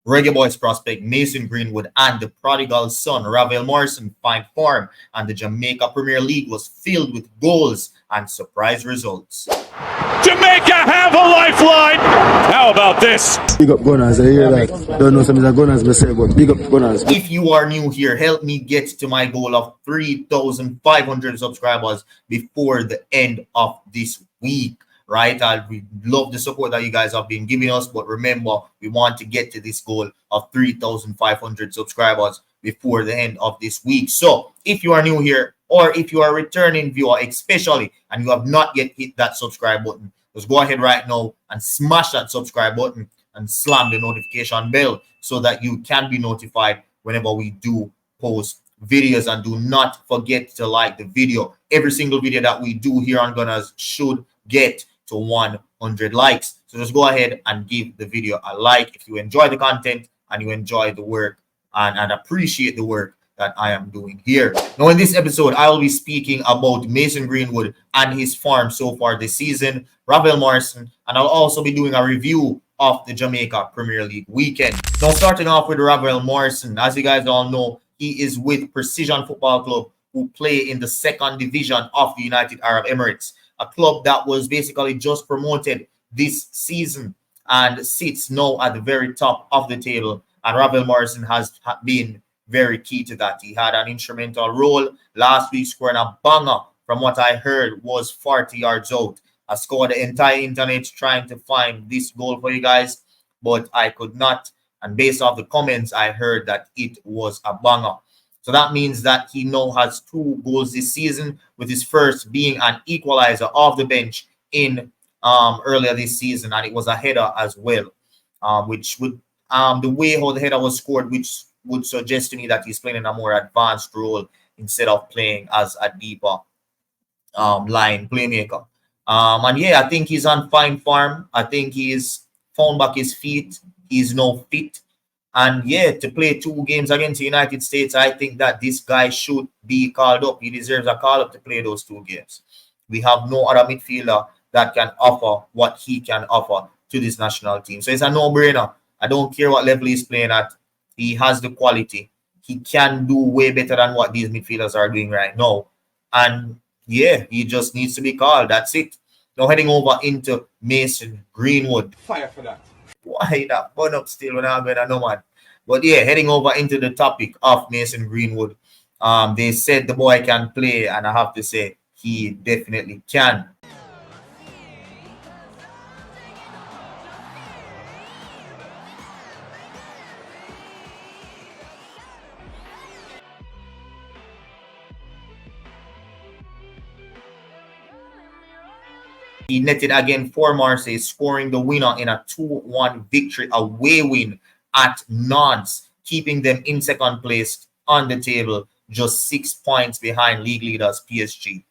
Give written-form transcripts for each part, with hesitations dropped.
Reggae Boyz prospect Mason Greenwood and the prodigal son Ravel Morrison find form, and the Jamaica Premier League was filled with goals and surprise results. Jamaica have a lifeline. How about this? Big up Gunnaz. I hear like don't know something that Gunnaz will say, but big up Gunnaz. If you are new here, help me get to my goal of 3,500 subscribers before the end of this week. Right, we love the support that you guys have been giving us, but remember, we want to get to this goal of 3,500 subscribers before the end of this week. So if you are new here, or if you are a returning viewer especially, and you have not yet hit that subscribe button, just go ahead right now and smash that subscribe button and slam the notification bell so that you can be notified whenever we do post videos. And do not forget to like the video. Every single video that we do here on Gunnaz should get to 100 likes. So just go ahead and give the video a like if you enjoy the content and you enjoy the work and appreciate the work that I am doing here. Now, in this episode, I will be speaking about Mason Greenwood and his form so far this season, Ravel Morrison, and I'll also be doing a review of the Jamaica Premier League weekend. Now, starting off with Ravel Morrison, as you guys all know, he is with Precision Football Club, who play in the second division of the United Arab Emirates, a club that was basically just promoted this season and sits now at the very top of the table. And Ravel Morrison has been very key to that. He had an instrumental role last week, scoring a banger from what I heard was 40 yards out. I scored the entire internet trying to find this goal for you guys, but I could not. And based off the comments, I heard that it was a banger. So that means that he now has 2 goals this season, with his first being an equalizer off the bench in earlier this season, and it was a header as well, which would the way how the header was scored, which would suggest to me that he's playing in a more advanced role instead of playing as a deeper line playmaker. And yeah, I think he's on fine form. I think he's found back his feet. He's now fit. And yeah, to play 2 games against the United States, I think that this guy should be called up. He deserves a call up to play those 2 games. We have no other midfielder that can offer what he can offer to this national team. So it's a no-brainer. I don't care what level he's playing at. He has the quality. He can do way better than what these midfielders are doing right now. And yeah, he just needs to be called. That's it. Now heading over into Mason Greenwood. Fire for that. Why that burn up still when I'm going to know, man. But yeah, heading over into the topic of Mason Greenwood. They said the boy can play, and I have to say he definitely can. He netted again for Marseille, scoring the winner in a 2-1 victory, away win at Nantes, keeping them in second place on the table, just 6 points behind league leaders PSG.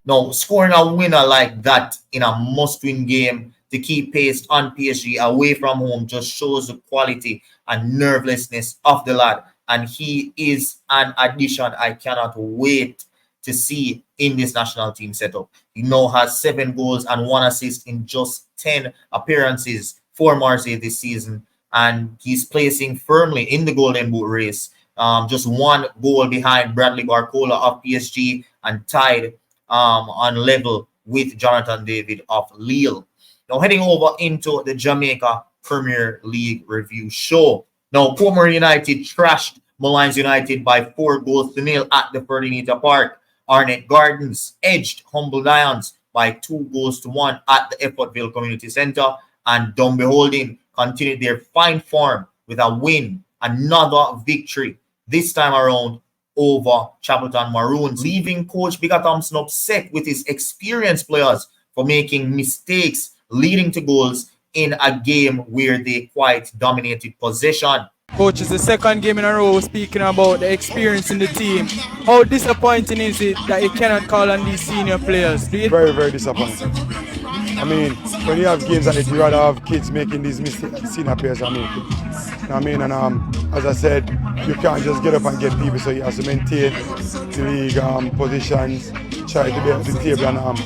Now, scoring a winner like that in a must-win game to keep pace on PSG away from home just shows the quality and nervelessness of the lad. And he is an addition I cannot wait to see in this national team setup. He now has 7 goals and 1 assist in just 10 appearances for Marseille this season. And he's placing firmly in the Golden Boot race. Just 1 goal behind Bradley Barcola of PSG and tied on level with Jonathan David of Lille. Now heading over into the Jamaica Premier League review show. Now Portmore United trashed Malines United by 4-0 at the Ferdinand Park. Arnett Gardens edged Humble Lions by 2-1 at the Effortville Community Centre. And Dunbeholding continued their fine form with a win, another victory, this time around over Chapelton Maroons, leaving coach Bigger Thompson upset with his experienced players for making mistakes leading to goals in a game where they quite dominated possession. Coach, it's the second game in a row speaking about the experience in the team. How disappointing is it that you cannot call on these senior players? Very, very disappointing. I mean, when you have games like this, you rather have kids making these mistakes, senior players are making. You know what I mean? And as I said, you can't just get up and get people, so you have to maintain the league positions, try to be at the table, and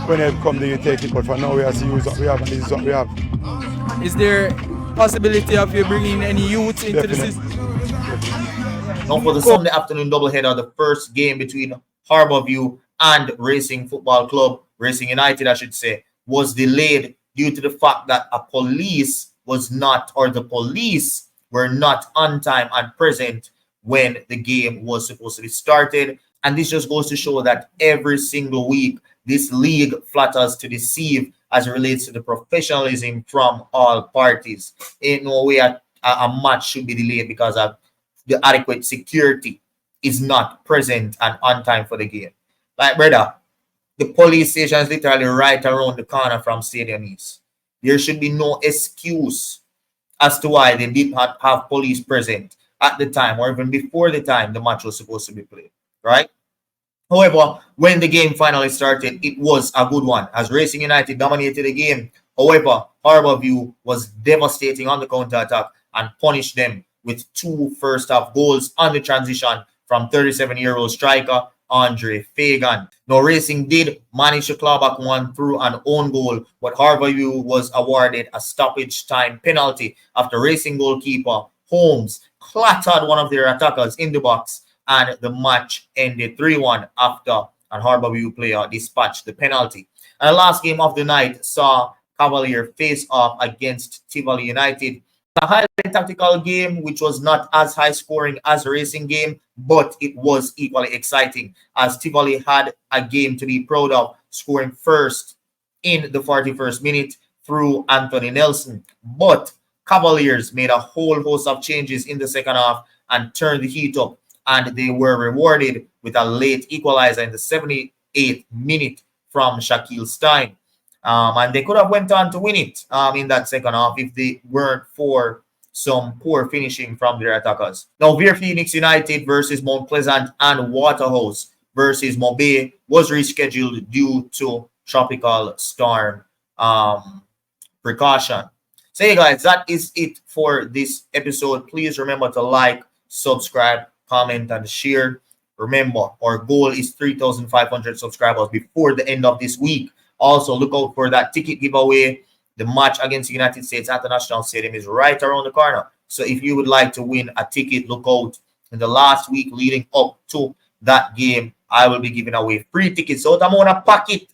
when it comes, then you take it. But for now, we have to use what we have, and this is what we have. Is there possibility of you bringing any youth into the system? Now for the Sunday afternoon doubleheader, the first game between Harbourview and Racing Football Club, Racing United, I should say, was delayed due to the fact that the police were not on time and present when the game was supposed to be started. And this just goes to show that every single week, this league flatters to deceive as it relates to the professionalism from all parties. Ain't no way a match should be delayed because of the adequate security is not present and on time for the game. Like, brother, the police station is literally right around the corner from Stadium East. There should be no excuse as to why they did not have police present at the time or even before the time the match was supposed to be played, right? However, when the game finally started, it was a good one as Racing United dominated the game. However, Harbourview was devastating on the counter-attack and punished them with 2 first-half goals on the transition from 37-year-old striker Andre Fagan. Now, Racing did manage to claw back one through an own goal, but Harbourview was awarded a stoppage time penalty after Racing goalkeeper Holmes clattered one of their attackers in the box, and the match ended 3-1 after an Harbourview player dispatched the penalty. And the last game of the night saw Cavalier face off against Tivoli United. A highly tactical game, which was not as high scoring as the Racing game, but it was equally exciting as Tivoli had a game to be proud of, scoring first in the 41st minute through Anthony Nelson. But Cavaliers made a whole host of changes in the second half and turned the heat up, and they were rewarded with a late equalizer in the 78th minute from Shaquille Stein. And they could have went on to win it in that second half if they weren't for some poor finishing from their attackers. Now, Veer Phoenix United versus Mount Pleasant and Waterhouse versus Mobay was rescheduled due to tropical storm precaution. So, hey guys, that is it for this episode. Please remember to like, subscribe, comment, and share. Remember, our goal is 3,500 subscribers before the end of this week. Also, look out for that ticket giveaway. The match against the United States at the National Stadium is right around the corner. So if you would like to win a ticket, look out. In the last week leading up to that game, I will be giving away free tickets. So I'm on a pocket.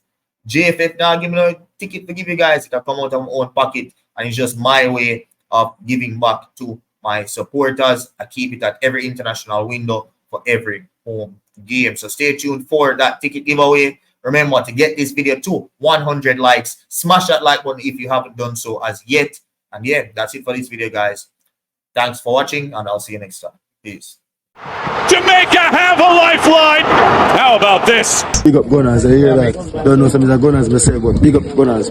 JFF now giving a ticket to give you guys. It will come out of my own pocket. And it's just my way of giving back to my supporters. I keep it at every international window for every home game. So stay tuned for that ticket giveaway. Remember to get this video to 100 likes. Smash that like button if you haven't done so as yet. And yeah, that's it for this video, guys. Thanks for watching, and I'll see you next time. Peace. Jamaica have a lifeline. How about this? Big up Gunnaz, I hear that. Don't know some of the Gunnaz, but big up Gunnaz.